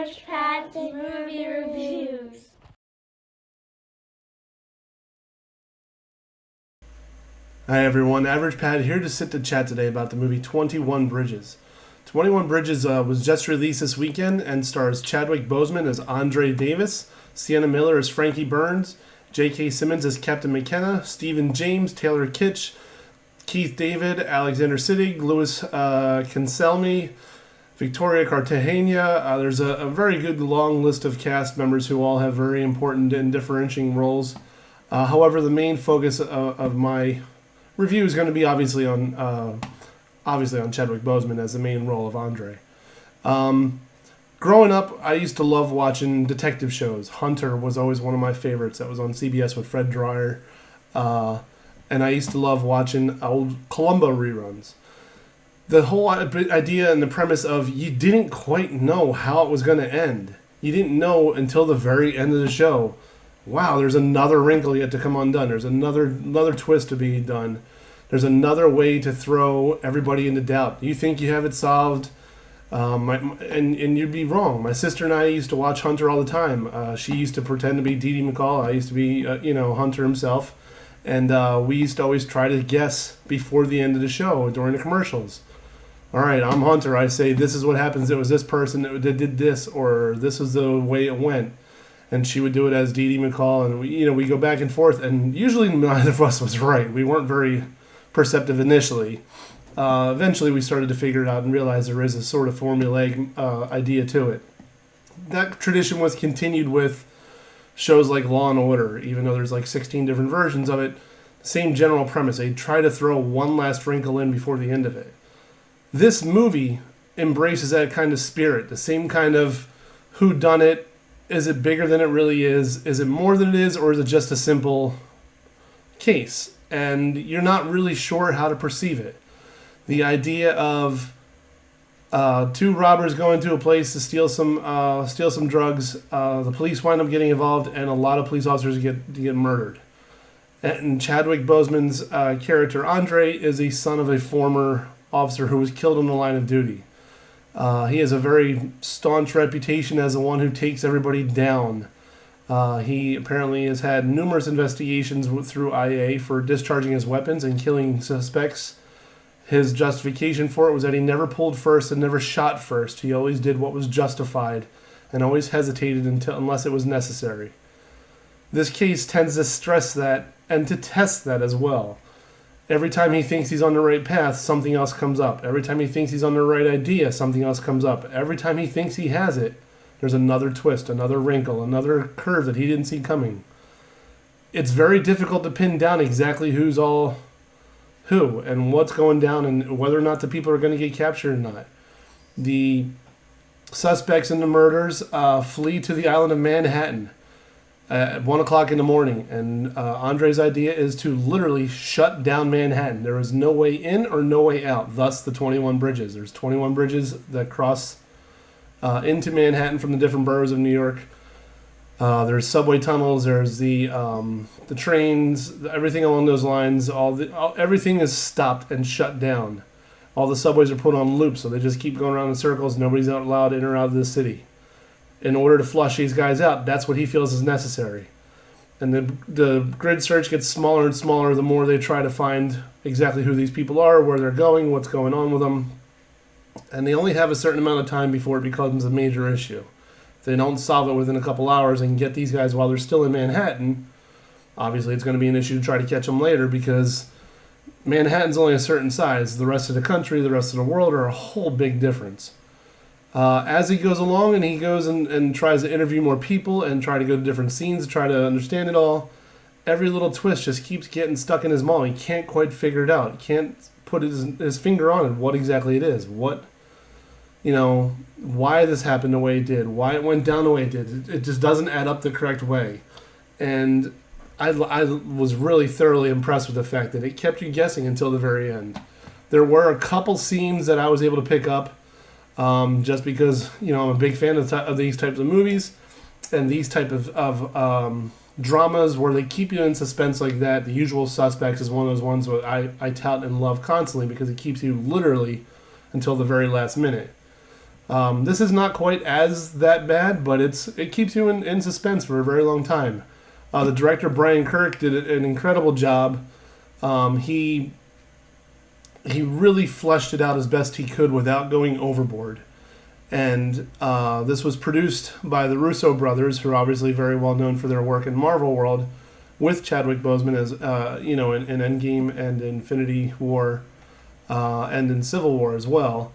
Average Pat's Movie Reviews. Hi everyone, Average Pat here to sit to chat today about the movie 21 Bridges. 21 Bridges was just released this weekend and stars Chadwick Boseman as Andre Davis, Sienna Miller as Frankie Burns, J.K. Simmons as Captain McKenna, Stephen James, Taylor Kitsch, Keith David, Alexander Siddig, Louis Cancelmi, Victoria Cartagena. There's a very good long list of cast members who all have very important and differentiating roles. However, the main focus of my review is going to be obviously on Chadwick Boseman as the main role of Andre. Growing up, I used to love watching detective shows. Hunter was always one of my favorites. That was on CBS with Fred Dreyer. And I used to love watching old Columbo reruns. The whole idea and the premise of you didn't quite know how it was going to end. You didn't know until the very end of the show. Wow, there's another wrinkle yet to come undone. There's another twist to be done. There's another way to throw everybody into doubt. You think you have it solved, and you'd be wrong. My sister and I used to watch Hunter all the time. She used to pretend to be Dee Dee McCall. I used to be, Hunter himself. And we used to always try to guess before the end of the show during the commercials. All right, I'm Hunter. I say this is what happens. It was this person that did this, or this was the way it went. And she would do it as Dee Dee McCall, and we go back and forth. And usually neither of us was right. We weren't very perceptive initially. Eventually, we started to figure it out and realize there is a sort of formulaic idea to it. That tradition was continued with shows like Law and Order, even though there's like 16 different versions of it. Same general premise. They try to throw one last wrinkle in before the end of it. This movie embraces that kind of spirit, the same kind of whodunit. Is it bigger than it really is? Is it more than it is, or is it just a simple case? And you're not really sure how to perceive it. The idea of two robbers go into a place to steal some drugs. The police wind up getting involved, and a lot of police officers get murdered. And Chadwick Boseman's character Andre is the son of a former officer who was killed on the line of duty. He has a very staunch reputation as the one who takes everybody down. He apparently has had numerous investigations through IA for discharging his weapons and killing suspects. His justification for it was that he never pulled first and never shot first. He always did what was justified and always hesitated unless it was necessary. This case tends to stress that and to test that as well. Every time he thinks he's on the right path, something else comes up. Every time he thinks he's on the right idea, something else comes up. Every time he thinks he has it, there's another twist, another wrinkle, another curve that he didn't see coming. It's very difficult to pin down exactly who's all who and what's going down and whether or not the people are going to get captured or not. The suspects in the murders flee to the island of Manhattan at 1 o'clock in the morning, and Andre's idea is to literally shut down Manhattan. There is no way in or no way out, thus the 21 bridges. There's 21 bridges that cross into Manhattan from the different boroughs of New York. There's subway tunnels, there's the trains, everything along those lines. Everything is stopped and shut down. All the subways are put on loop, so they just keep going around in circles. Nobody's not allowed in or out of the city. In order to flush these guys out, that's what he feels is necessary. And the grid search gets smaller and smaller the more they try to find exactly who these people are, where they're going, what's going on with them. And they only have a certain amount of time before it becomes a major issue. If they don't solve it within a couple hours and get these guys while they're still in Manhattan, obviously it's going to be an issue to try to catch them later, because Manhattan's only a certain size. The rest of the country, the rest of the world are a whole big difference. As he goes along and he goes and tries to interview more people and try to go to different scenes to try to understand it all, every little twist just keeps getting stuck in his mind. He can't quite figure it out. He can't put his finger on it, what exactly it is. Why this happened the way it did. Why it went down the way it did. It just doesn't add up the correct way. And I was really thoroughly impressed with the fact that it kept you guessing until the very end. There were a couple scenes that I was able to pick up just because, I'm a big fan of these types of movies and these type of dramas where they keep you in suspense like that. The Usual Suspects is one of those ones that I tout and love constantly because it keeps you literally until the very last minute. This is not quite as that bad, but it keeps you in suspense for a very long time. The director Brian Kirk did an incredible job. He really fleshed it out as best he could without going overboard. And this was produced by the Russo brothers, who are obviously very well known for their work in Marvel world, with Chadwick Boseman as in Endgame and Infinity War, and in Civil War as well.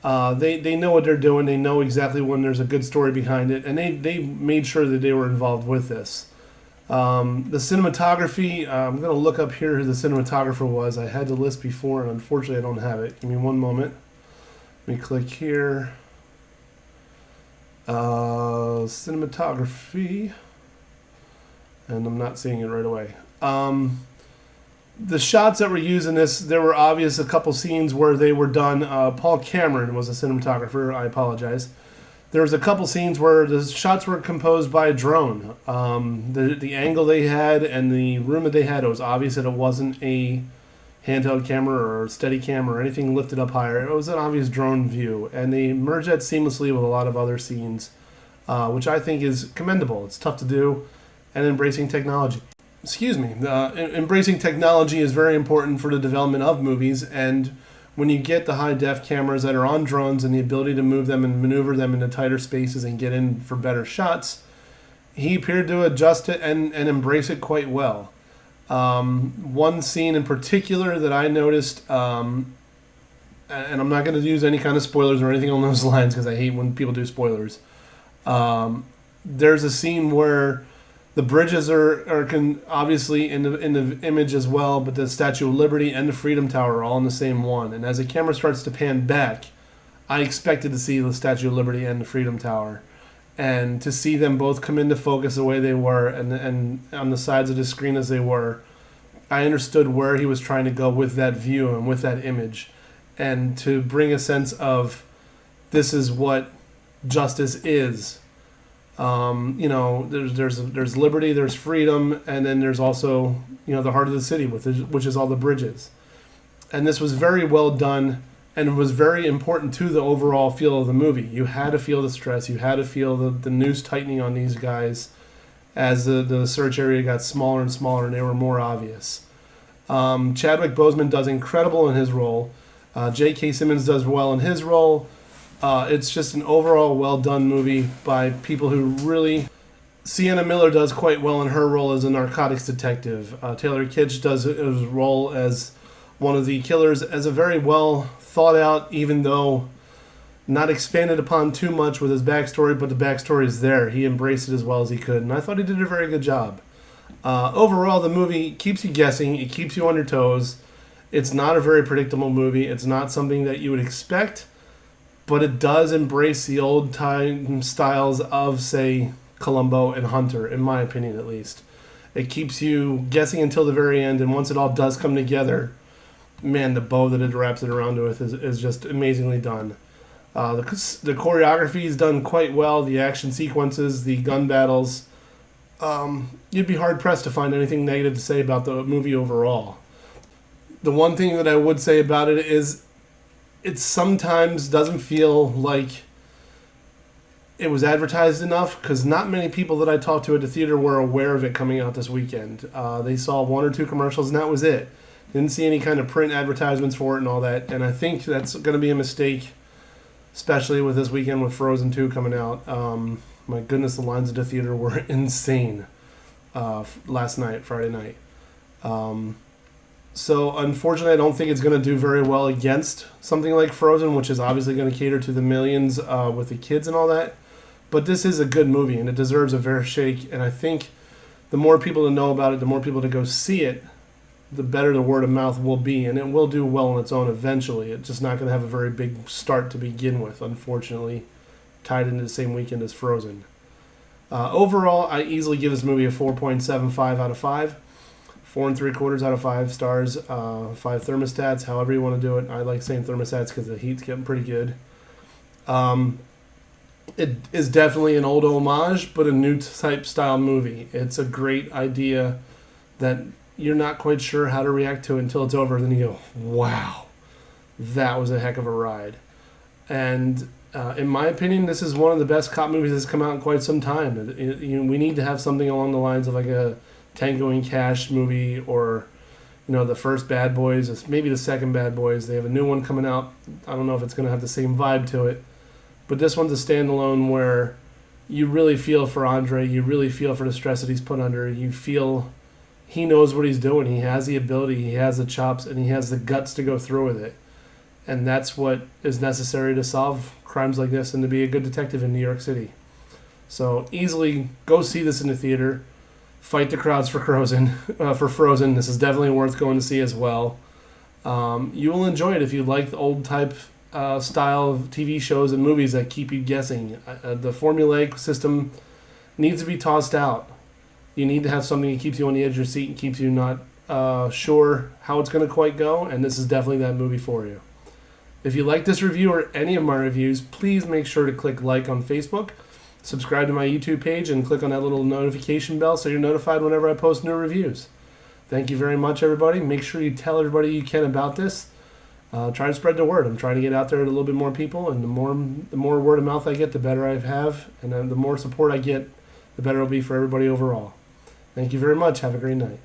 They know what they're doing. They know exactly when there's a good story behind it, and they made sure that they were involved with this. The cinematography, I'm going to look up here who the cinematographer was. I had the list before, and unfortunately I don't have it. Give me one moment. Let me click here. Cinematography. And I'm not seeing it right away. The shots that were used in this, there were obvious a couple scenes where they were done. Paul Cameron was a cinematographer. I apologize. There was a couple scenes where the shots were composed by a drone. The angle they had and the room that they had, it was obvious that it wasn't a handheld camera or steady camera or anything lifted up higher. It was an obvious drone view, and they merged that seamlessly with a lot of other scenes, which I think is commendable. It's tough to do, and embracing technology. Embracing technology is very important for the development of movies, and when you get the high-def cameras that are on drones and the ability to move them and maneuver them into tighter spaces and get in for better shots, he appeared to adjust it and embrace it quite well. One scene in particular that I noticed, and I'm not going to use any kind of spoilers or anything on those lines because I hate when people do spoilers. There's a scene where the bridges are obviously in the image as well, but the Statue of Liberty and the Freedom Tower are all in the same one. And as the camera starts to pan back, I expected to see the Statue of Liberty and the Freedom Tower. And to see them both come into focus the way they were and on the sides of the screen as they were, I understood where he was trying to go with that view and with that image. And to bring a sense of this is what justice is. There's liberty, there's freedom, and then there's also, the heart of the city, which is all the bridges. And this was very well done, and it was very important to the overall feel of the movie. You had to feel the stress, you had to feel the noose tightening on these guys as the search area got smaller and smaller, and they were more obvious. Chadwick Boseman does incredible in his role. J.K. Simmons does well in his role. It's just an overall well-done movie by people who really... Sienna Miller does quite well in her role as a narcotics detective. Taylor Kitsch does his role as one of the killers as a very well thought out, even though not expanded upon too much with his backstory, but the backstory is there. He embraced it as well as he could, and I thought he did a very good job. Overall, the movie keeps you guessing. It keeps you on your toes. It's not a very predictable movie. It's not something that you would expect, but it does embrace the old-time styles of, say, Columbo and Hunter, in my opinion at least. It keeps you guessing until the very end, and once it all does come together, man, the bow that it wraps it around with is just amazingly done. The choreography is done quite well, the action sequences, the gun battles. You'd be hard-pressed to find anything negative to say about the movie overall. The one thing that I would say about it is it sometimes doesn't feel like it was advertised enough, because not many people that I talked to at the theater were aware of it coming out this weekend. They saw one or two commercials and that was it. Didn't see any kind of print advertisements for it and all that, and I think that's going to be a mistake, especially with this weekend with Frozen 2 coming out. My goodness, the lines at the theater were insane last night, Friday night. So unfortunately, I don't think it's going to do very well against something like Frozen, which is obviously going to cater to the millions with the kids and all that. But this is a good movie, and it deserves a fair shake. And I think the more people to know about it, the more people to go see it, the better the word of mouth will be. And it will do well on its own eventually. It's just not going to have a very big start to begin with, unfortunately, tied into the same weekend as Frozen. Overall, I easily give this movie a 4.75 out of 5. 4 3/4 out of 5 stars, 5 thermostats, however you want to do it. I like saying thermostats because the heat's getting pretty good. It is definitely an old homage, but a new type style movie. It's a great idea that you're not quite sure how to react to it until it's over, and then you go, wow, that was a heck of a ride. And In my opinion, this is one of the best cop movies that's come out in quite some time. We need to have something along the lines of like a Tango and Cash movie, or the first Bad Boys, maybe the second Bad Boys. They have a new one coming out. I don't know if it's going to have the same vibe to it, but this one's a standalone where you really feel for Andre. You really feel for the stress that he's put under. You feel he knows what he's doing. He has the ability, he has the chops, and he has the guts to go through with it. And that's what is necessary to solve crimes like this and to be a good detective in New York City. So easily go see this in the theater. Fight the crowds for Frozen. This is definitely worth going to see as well. You will enjoy it if you like the old type style of TV shows and movies that keep you guessing. The formulaic system needs to be tossed out. You need to have something that keeps you on the edge of your seat and keeps you not sure how it's going to quite go, and this is definitely that movie for you. If you like this review or any of my reviews, please make sure to click like on Facebook, subscribe to my YouTube page, and click on that little notification bell so you're notified whenever I post new reviews. Thank you very much, everybody. Make sure you tell everybody you can about this. Try to spread the word. I'm trying to get out there to a little bit more people, and the more word of mouth I get, the better I have, and then the more support I get, the better it'll be for everybody overall. Thank you very much. Have a great night.